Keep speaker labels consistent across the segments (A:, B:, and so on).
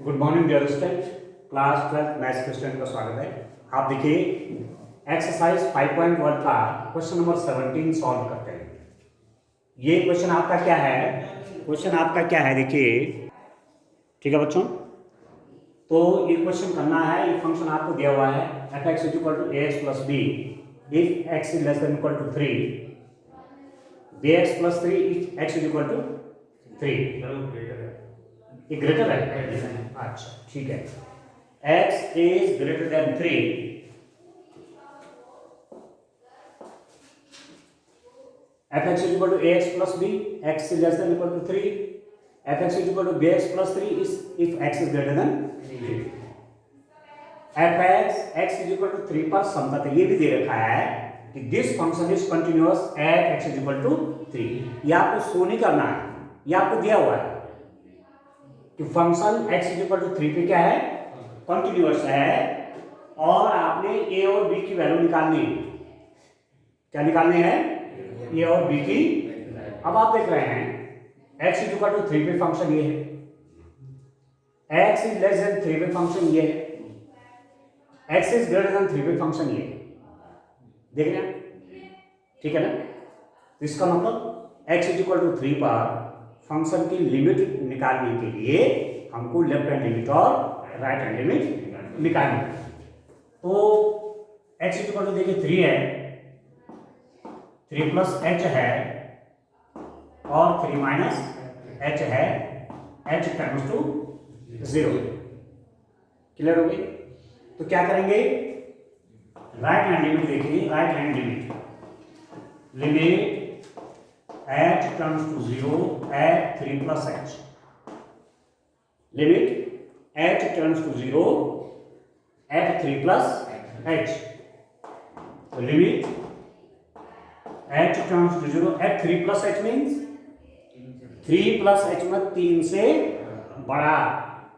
A: Good morning dear student, class 12 maths के student का स्वागत है। आप देखिए एक्सरसाइज 5.1 का क्वेश्चन नंबर 17 सॉल्व करते हैं। ये क्वेश्चन आपका क्या है? क्वेश्चन आपका क्या है देखिए, ठीक है बच्चों। तो ये क्वेश्चन करना है, ये फंक्शन आपको दिया हुआ है f x is equal to a x plus b if x is less than equal to 3, b x plus 3 if x is equal to 3। ये ग्रेटर है? अच्छा ठीक है। x is greater than 3, f x is equal to a x plus b, x is less than equal to 3, f x is equal to b x plus 3 if x is greater than 3। F x is equal to 3 पर समतल ये भी दे रखा है कि this function is continuous at x is equal to 3। ये आपको शो नहीं करना है, ये आपको दिया हुआ है कि function x is equal to 3 पे क्या है, कंटिन्यूअस है, और आपने a और b की वैल्यू निकालनी है। क्या निकालनी है? a और b की। अब आप देख रहे हैं x इज इक्वल टू 3 पे फंक्शन ये है, x इज लेस देन 3 पे फंक्शन ये है, x इज ग्रेटर देन 3 पे फंक्शन ये है। देख रहे हैं? ठीक है ना? इसका मतलब x इज इक्वल टू 3 पर फंक्शन की लिमिट निकालने के लिए हमको लेफ्ट हैंड लिमिट और राइट हैंड लिमिट निकालनी है। तो x इक्वल टू देखिए 3 है, 3 प्लस h है और 3 माइनस h है, h टेंड्स टू 0। क्लियर हो गई? तो क्या करेंगे? राइट हैंड लिमिट देखिए, right hand limit h turns to 0 at 3 plus h. Limit h turns to 0 at 3 plus h. So limit h turns to 0 at 3 plus h means 3 plus h में 3 से बड़ा।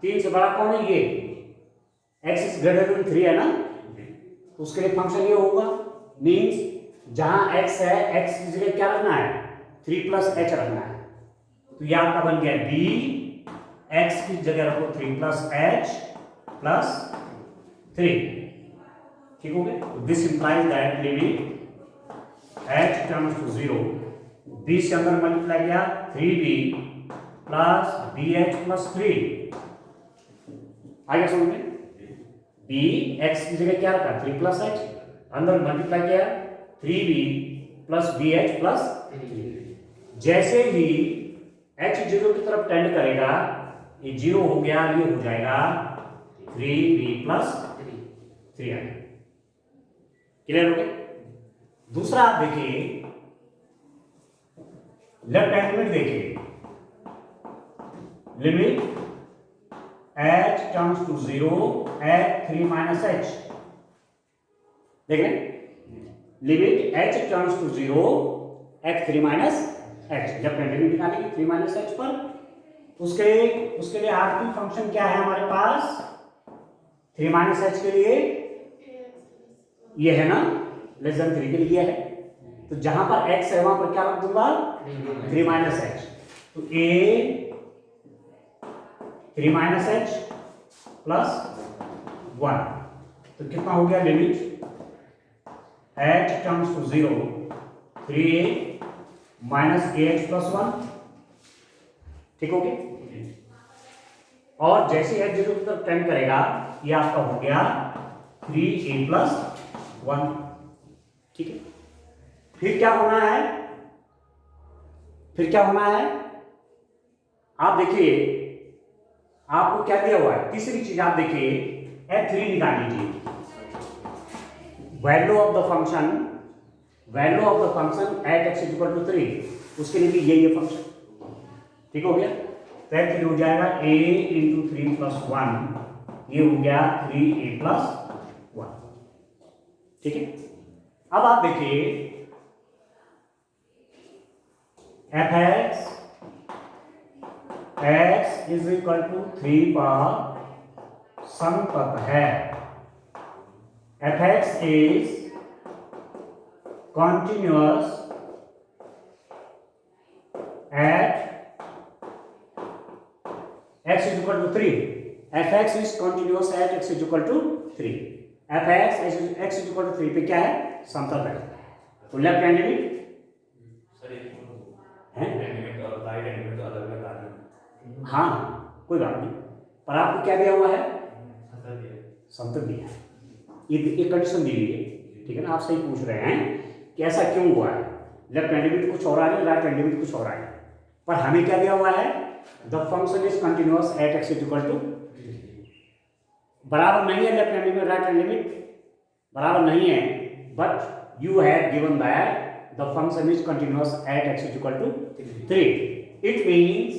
A: 3 से बड़ा कौन है? ये x is greater than 3 है ना, तो उसके लिए फंक्शन ये होगा। मीन्स जहां x है, x की जगह क्या रखना है? 3 प्लस एच रखना है। तो यह आपका बन गया b, x की जगह रखो 3 प्लस एच प्लस 3। ठीक हो गया? तो this implies that limit h tends to 0, b से अंदर मल्टीप्लाई किया 3b प्लस bh प्लस 3। आगे समझ में? b x की जगह क्या रखा? 3 प्लस h, अंदर मल्टीप्लाई किया 3b प्लस bh प्लस 3। जैसे ही h 0 की तरफ टेंड करेगा, ये 0 हो गया, ये हो जाएगा 3b प्लस 3 आएगा। क्लियर हो गया? दूसरा आप देखिए, लेफ्ट हैंड लिमिट देखिए, limit h tends to 0 at 3 minus h। देख रहे? Limit h tends to 0 at 3 minus h। जब पेंडिंग निकालेंगे 3 माइनस h पर, उसके लिए आखिरी फंक्शन क्या है हमारे पास? 3 माइनस h के लिए ये है ना, लेस देन 3 के लिए है। तो जहां पर x है वहां पर क्या रख दूंगा? 3 माइनस h। तो a 3 माइनस h प्लस 1, तो कितना हो गया? Limit h tends to 0 3a minus a x plus 1। ठीक हो गया? और जैसे h 0 की तरफ टेंड करेगा, ये आपका हो गया 3a प्लस 1। ठीक है? फिर क्या होना है? फिर क्या होना है? आप देखिए, आपको क्या दिया हुआ है? तीसरी चीज आप देखिए, f3 निकाल लीजिए। Value of the function at x is equal to 3, उसके लिए भी ये फंक्शन। ठीक हो गया? तो f3 हो जाएगा a इंटू 3 प्लस 1, ये हो गया 3a प्लस 1। ठीक है? अब आप देखिए, f x is equal to 3 पर समतल है। f x इज continuous at x is equal to 3। F x is continuous at x is equal to 3। F x is equal to 3 पे क्या है, समतल है। तो लेफ्ट हैंड लिमिट हाँ कोई बात नहीं, पर आपको क्या दिया हुआ है, समतल दिया है, ये कंडीशन दी हुई है, ठीक है ना। आप सही पूछ रहे हैं कि ऐसा क्यों हुआ है, लेफ्ट हैंड लिमिट कुछ और आ रही है, राइट हैंड लिमिट कुछ और आ रही है, पर हमें क्या दिया हुआ है, the function is continuous at x is equal to, बराबर नहीं है left hand limit right hand limit बराबर नहीं है, but you have given that the function is continuous at x is equal to 3। It means,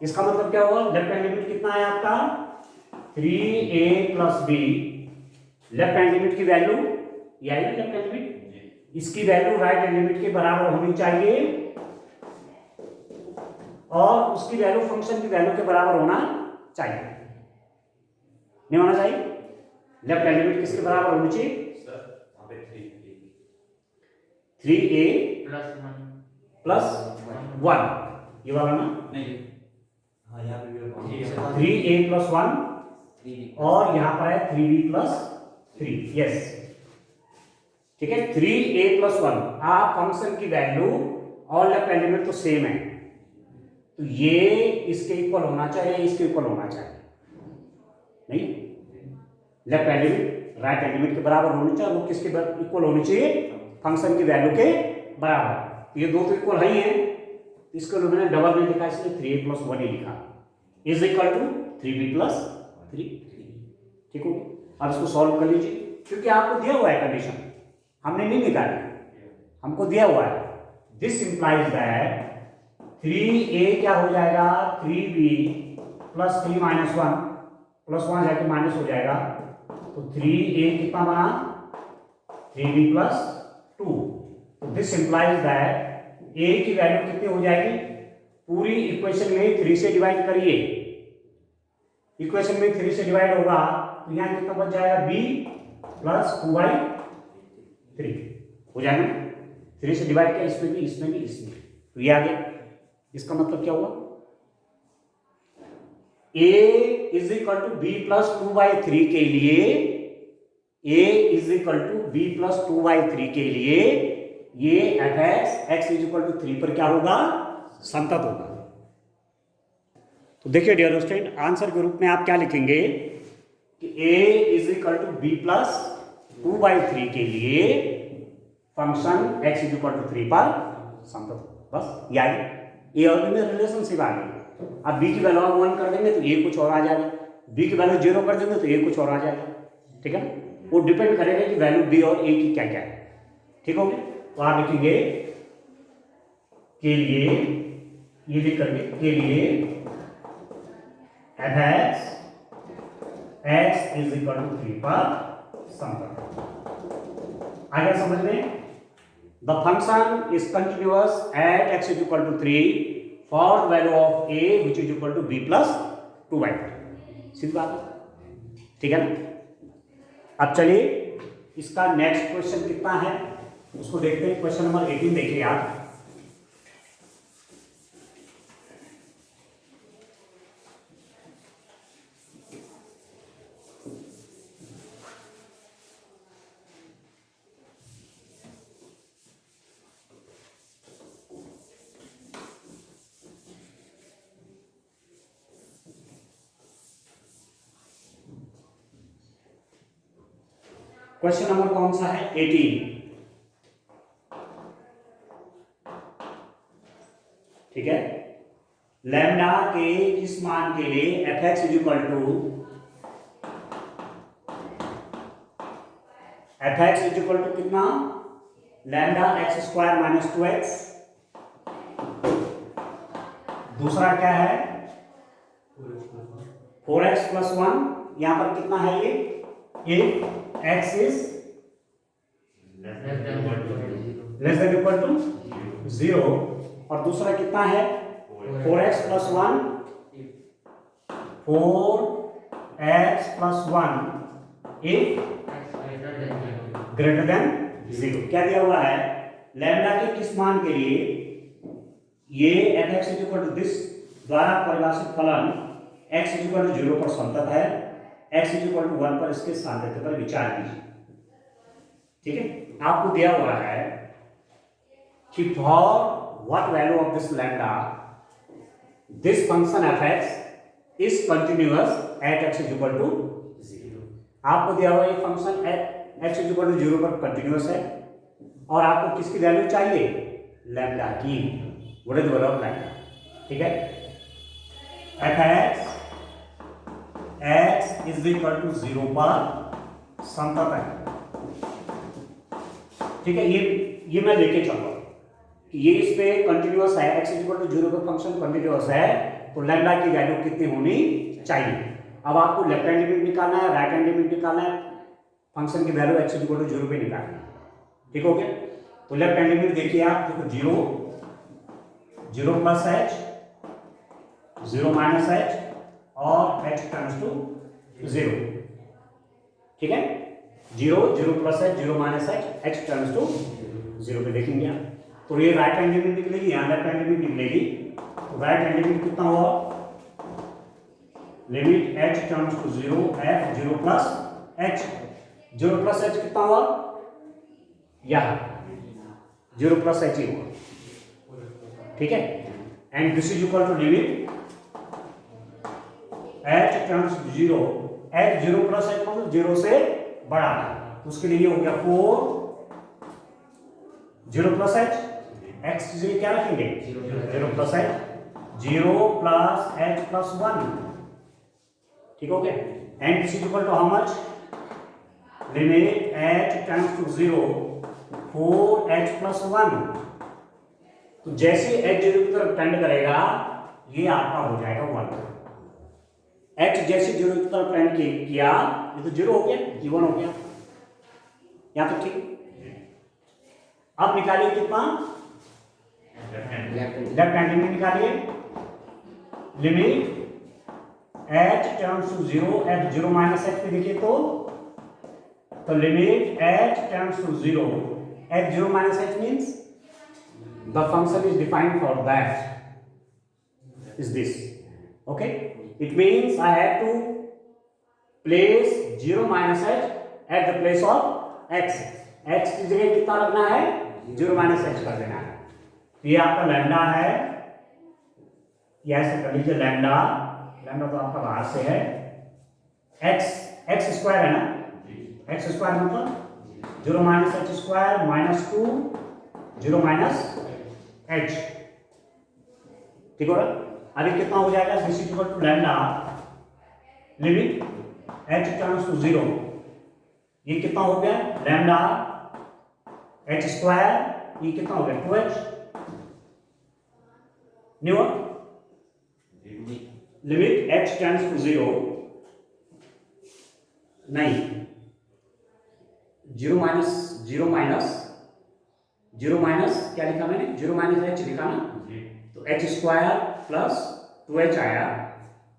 A: इसका मतलब क्या हुआ, लेफ्ट हैंड लिमिट कितना है आपका 3a plus b, left hand limit की वैल्यू ये आई ना, लेफ्ट हैंड लिमिट, इसकी वैल्यू राइट हैंड लिमिट के बराबर होनी चाहिए और उसकी वैल्यू फंक्शन की वैल्यू के बराबर होना चाहिए, नहीं होना चाहिए। लेफ्ट हैंड लिमिट किसके बराबर होनी चाहिए, 3a प्लस 1, ये वाला ना, नहीं 3a प्लस 1 और यहाँ पर है 3b प्लस 3, यस ठीक है। 3a प्लस 1, आप फंक्शन की वैल्यू और लेफ्ट हैंड लिमिट तो सेम है, तो ये इसके इक्वल होना चाहिए, इसके इक्वल होना चाहिए, नहीं left hand limit right hand limit के बराबर होनी चाहिए, वो किसके इक्वल होनी चाहिए, फंक्शन की वैल्यू के बराबर। ये दो तो इक्वल है ही है, इसको मैंने डबल में लिखा, इसलिए 3a प्लस 1 ही लिखा, is equal to 3b plus 3, ठीक हो। अब इसको सॉल्व कर लीजिए, क्योंकि आपको दिया हुआ है कंडीशन, हमने नहीं निकाली, हमको दिया हुआ है। दिस इंप्लाइज दैट 3a क्या हो जाएगा, 3b प्लस 3 माइनस 1 प्लस 1 जाके माइनस हो जाएगा, तो 3a कितना बना 3b प्लस 2। तो दिस इंप्लाइज दैट a की वैल्यू कितनी हो जाएगी, पूरी इक्वेशन में 3 से डिवाइड करिए, इक्वेशन में 3 से डिवाइड होगा तो यहाँ कितना बच जाएगा, b प्लस 2/3 हो जाएगा, 3 से डिवाइड किया, इसमें भी इसमें भी इसमें, तो ये आ गया। इसका मतलब क्या हुआ, a is equal to b plus 2/3 के लिए, a is equal to b plus 2/3 के लिए ये f x is equal to 3 पर क्या होगा, संतत होगा। तो देखिए डियर स्टूडेंट, आंसर के रूप में आप क्या लिखेंगे कि a is equal to b plus 2/3 के लिए function x is equal to 3 पर संतत होगा, बस यानी a और b में रिलेशनशिप आ गई। अब b की वैल्यू 1 कर देंगे तो a कुछ और आ जाएगा, b की वैल्यू 0 कर देंगे तो a कुछ और आ जाएगा, ठीक है ना। वो डिपेंड करेगा कि वैल्यू b और a की क्या क्या है, ठीक हो गया। तो आप लिखेंगे के लिए, ये लिख करके के लिए F x is equal to 3 पर समतल। आगे समझ में, the function is continuous at x is equal to 3 for value of a which is equal to b plus 2/3, सीधी बात है, ठीक है ना। अब चलिए इसका नेक्स्ट क्वेश्चन कितना है उसको देखते हैं। क्वेश्चन नंबर 18 देखिए आप, क्वेश्चन नंबर कौन सा है, 18, ठीक है। लैम्डा के इस मान के लिए F x is equal to कितना, lambda X square minus 2x, दूसरा क्या है 4x प्लस 1, यहां पर कितना है ये x is less than equal to 0, और दूसरा कितना है 4x plus 1, 4x plus 1 if greater than 0। क्या दिया हुआ है, लैम्डा के किस मान के लिए ये f x is equal to this द्वारा परिभाषित फलन x इज इक्वल टू 0 पर संतत है, x इज इक्वल टू 1 पर इसके सार्थक्य पर विचार कीजिए। ठीक है, आपको दिया हुआ है कि for what value of this lambda this function f(x) is continuous at x is equal to 0। आपको दिया हुआ ये function x is equal to 0 पर कंटिन्यूअस है और आपको किसकी वैल्यू चाहिए, लैम्डा की, what is the value of lambda. ठीक है, f(x) x is equal to 0 पर संतत है। ठीक है, ये मैं लेके चल रहा हूं कि ये इस पे कंटिन्यूअस है, x इज इक्वल टू 0 पर फंक्शन कंटिन्यूअस है, तो लैम्डा की वैल्यू कितनी होनी चाहिए। अब आपको लेफ्ट हैंड लिमिट निकालना है, राइट हैंड लिमिट निकालना है, फंक्शन की value x is equal to 0 पे निकालना है। ठीक हो गया, तो लेफ्ट हैंड लिमिट देखिए आप, देखो 0 प्लस h, 0 माइनस h और h टर्न्स टू 0। ठीक है, 0 plus h, 0 minus h turns to 0 पे देखेंगे आप, तो ये राइट हैंड लिमिट निकलेगी, यहाँ लेफ्ट हैंड लिमिट निकलेगी। तो राइट हैंड लिमिट कितना हुआ, limit h turns to 0 f 0 plus h, 0 plus h कितना हुआ, यहाँ 0 प्लस h ही हुआ। ठीक है, and this is equal to limit h turns to 0 f 0 plus h मतलब 0 से बड़ा है, तो उसके लिए हो गया 4 0 प्लस h, x की जगह क्या रखेंगे 0 plus h, 0 plus h plus 1। ठीक हो गया, and this is equal to how much, limit h tends to 0 4h plus 1। तो जैसे h 0 की तरफ टेंड करेगा ये आपका हो जाएगा 1। h जैसे 0 की तरफ टेंड किया ये तो 0 हो गया, ये 1 हो गया, यहां तक ठीक। अब निकालिए कितना, लेफ्ट हैंड लिमिट निकालिए, limit h tends to 0 f 0 minus h पे देखिए तो limit h tends to 0 f 0 minus h means the function is defined for that is this, okay, it means I have to place 0 minus h at the place of x की जगह कितना रखना है 0 minus h कर देना है। तो ये आपका लैम्डा है, ये ऐसे कर लीजिए, लैम्डा तो आपका बाहर से है, x स्क्वायर है ना, x स्क्वायर मतलब 0 minus h square minus 2 0 minus h। ठीक हो रहा, अभी कितना हो जाएगा, this is equal to lambda limit h turns to 0, ये कितना हो गया लैम्डा h स्क्वायर, ये कितना हो गया 2h new limit h tends to 0 नहीं 0 माइनस क्या लिखा मैंने, 0 माइनस h लिखा ना, तो h स्क्वायर प्लस 2h आया।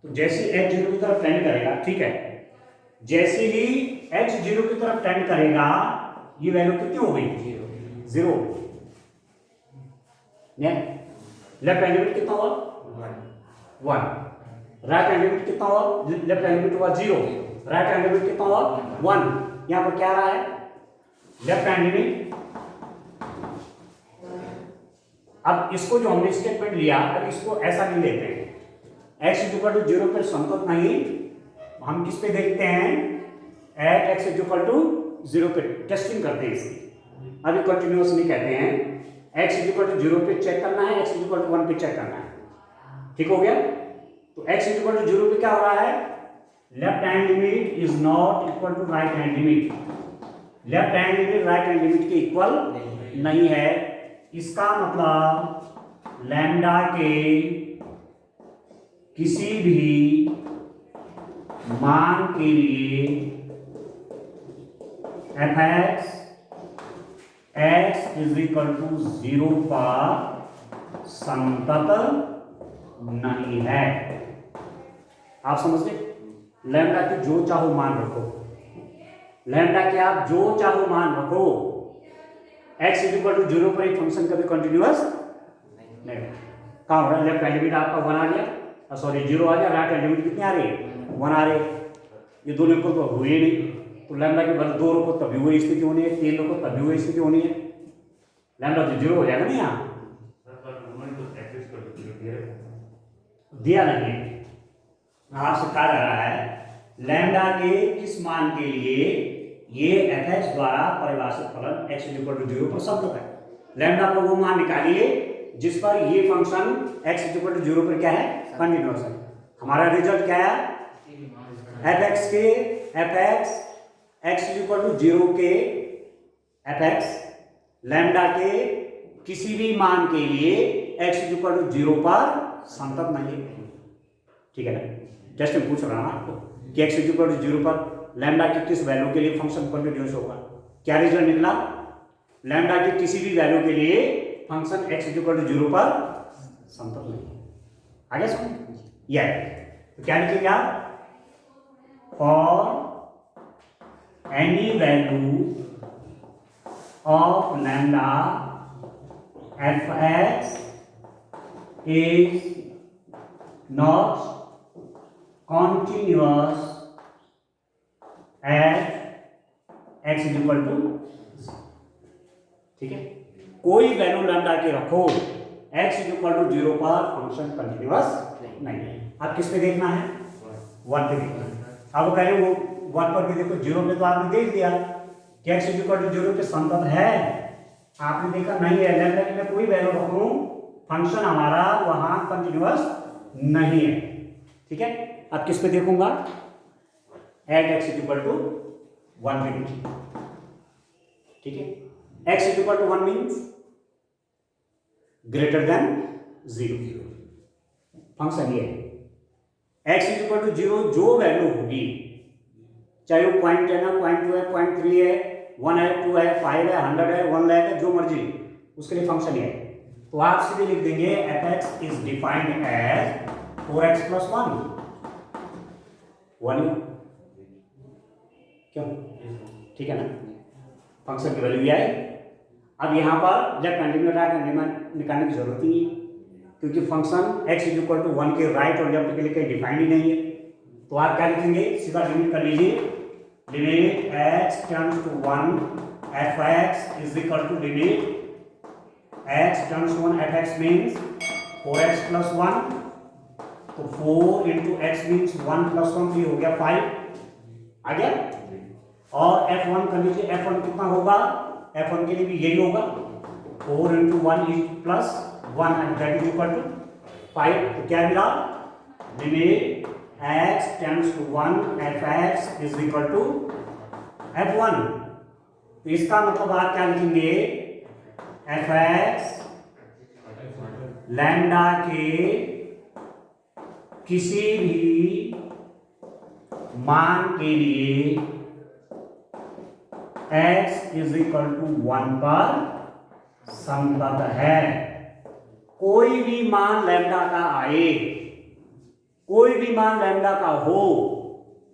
A: तो जैसे h 0 की तरफ टेंड करेगा, ठीक है, जैसे ही h 0 की तरफ टेंड करेगा ये वैल्यू कितनी हो गई 0। लेफ्ट हैंड लिमिट कितना हुआ 1, राइट हैंड लिमिट कितना हुआ, लेफ्ट हैंड लिमिट हुआ 0, राइट हैंड लिमिट कितना हुआ 1। यहां पर क्या रहा है लेफ्ट हैंड लिमिट। अब इसको जो हमने स्टेटमेंट लिया, अब इसको ऐसा नहीं लेते हैं, x इज इक्वल टू 0 पर संतत नहीं, हम किस पे देखते हैं at x is equal to 0 पे टेस्टिंग करते हैं इसकी। अभी कंटिन्यूअस नहीं कहते हैं, x इज इक्वल टू 0 पे चेक करना है, x इज इक्वल टू 1 पे चेक करना है। ठीक हो गया, तो x इज इक्वल टू 0 पे क्या हो रहा है, left hand limit is not equal to right hand limit, left hand limit right hand limit के इक्वल नहीं है। इसका मतलब लैम्डा के किसी भी मान के लिए f(x) x is equal to 0 पर संतत नहीं है। आप समझ गए, लैम्डा के जो चाहो मान रखो, लैम्डा के आप जो चाहो मान रखो, x इज इक्वल टू 0 पर एक फंक्शन कभी कंटिन्यूअस नहीं। कहाँ हो रहा है, लेफ्ट हैंड लिमिट आपका 1 आ गया। सॉरी 0 आ गया, राइट हैंड लिमिट कितनी आ रही है 1 आ रही है। ये दोनों इक्वल तो हुए नहीं, तो लैम्डा के बदले 2 रखो तभी वही स्थिति होनी है, 3 रखो तभी वही स्थिति होनी है, लैम्डा तो 0 हो जाएगा ना यहाँ। दिया नहीं, आपसे कहा जा रहा है लैम्डा के किस मान के लिए ये fx द्वारा परिभाषित फलन x = 0 पर संतत है। लैम्डा पर वो मान निकालिए जिस पर ये फंक्शन x = 0 पर क्या है, कंटिन्यूअस है। हमारा रिजल्ट क्या है, fx x = 0 के fx लैम्डा के किसी भी मान के लिए x = 0 पर संतत नहीं है। ठीक है ना, टेस्ट में पूछ रहा हूं आपको कि x = 0 पर लैम्डा की किस वैल्यू के लिए फंक्शन कंटिन्यूअस होगा। क्या रिजल्ट निकला, लैम्डा की किसी भी वैल्यू के लिए फंक्शन x = 0 पर संतत नहीं है। आगे सुन यह तो क्या लिखेंगे आप, for any value of lambda fx is not continuous at x = ठीक है, कोई वैल्यू लैम्डा के रखो x = 0 पर फंक्शन कंटिन्यूअस नहीं है। अब किस पे देखना है, 1 पे देखना है। अब पहले वो 1 पर भी देखो, 0 पे तो आपने देख दिया कि x = 0 पे संतत है, आपने देखा नहीं है, लैम्डा की मैं कोई वैल्यू रखूं फंक्शन हमारा वहां कंटिन्यूअस नहीं है। ठीक है, अब किस पे देखूंगा, एट x = 1 पे देखिए। ठीक है, x = 1 means greater than 0, function ये है। x = 0 जो वैल्यू होगी, चाहे वो 0.10 है, 0.2 है, 0.3 है, 1 है, 2 है, 5 है, 100 है, 1 लाख है, जो मर्जी, उसके लिए फंक्शन ये है। तो आप सीधे लिख देंगे fx is defined as 4x + 1 क्यों, ठीक है ना, फंक्शन की वैल्यू ये आई। अब यहाँ पर लेफ्ट हैंड लिमिट निकालने की जरूरत ही नहीं, क्योंकि फंक्शन x = 1 के राइट और लेफ्ट के लिए कहीं डिफाइंड ही नहीं है। तो आप क्या लिखेंगे, सीधा लिमिट कर लीजिए, limit x tends to 1 fx is equal to limit x tends to 1 fx means 4x + 1, तो 4 into x मीन्स 1 + 1, तो ये हो गया 5 आ गया। और f1 कर लीजिए, f1 कितना होगा, f1 के लिए भी यही होगा, 4 into 1 is +1 and that is equal to 5। तो क्या मिला, limit x tends to 1 fx is equal to f1। तो इसका मतलब आप क्या लिखेंगे, fx लैम्डा के किसी भी मान के लिए x इज इक्वल टू 1 पर संतत है। कोई भी मान लैम्डा का आए, कोई भी मान लैम्डा का हो,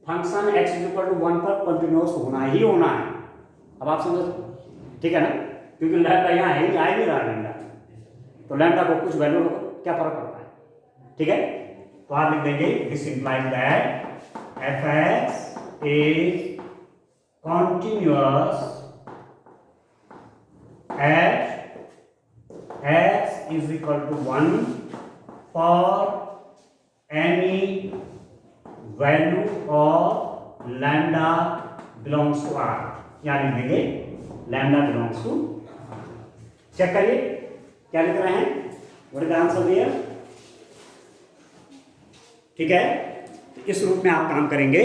A: फंक्शन x = 1 पर कंटिन्यूअस होना ही होना है। अब आप समझ, ठीक है ना, क्योंकि लैम्डा यहाँ है ही, आ ही नहीं रहा लैम्डा, तो लैम्डा को कुछ वैल्यू रखो, क्या फर्क पड़ता है। ठीक है, तो आप लिख देंगे this implies that fx is continuous at x is equal to 1 for any value of lambda belongs to R। क्या लिख देंगे, lambda belongs to, चेक करिए क्या लिख रहे हैं, what is the answer here. ठीक है, तो इस रूप में आप काम करेंगे।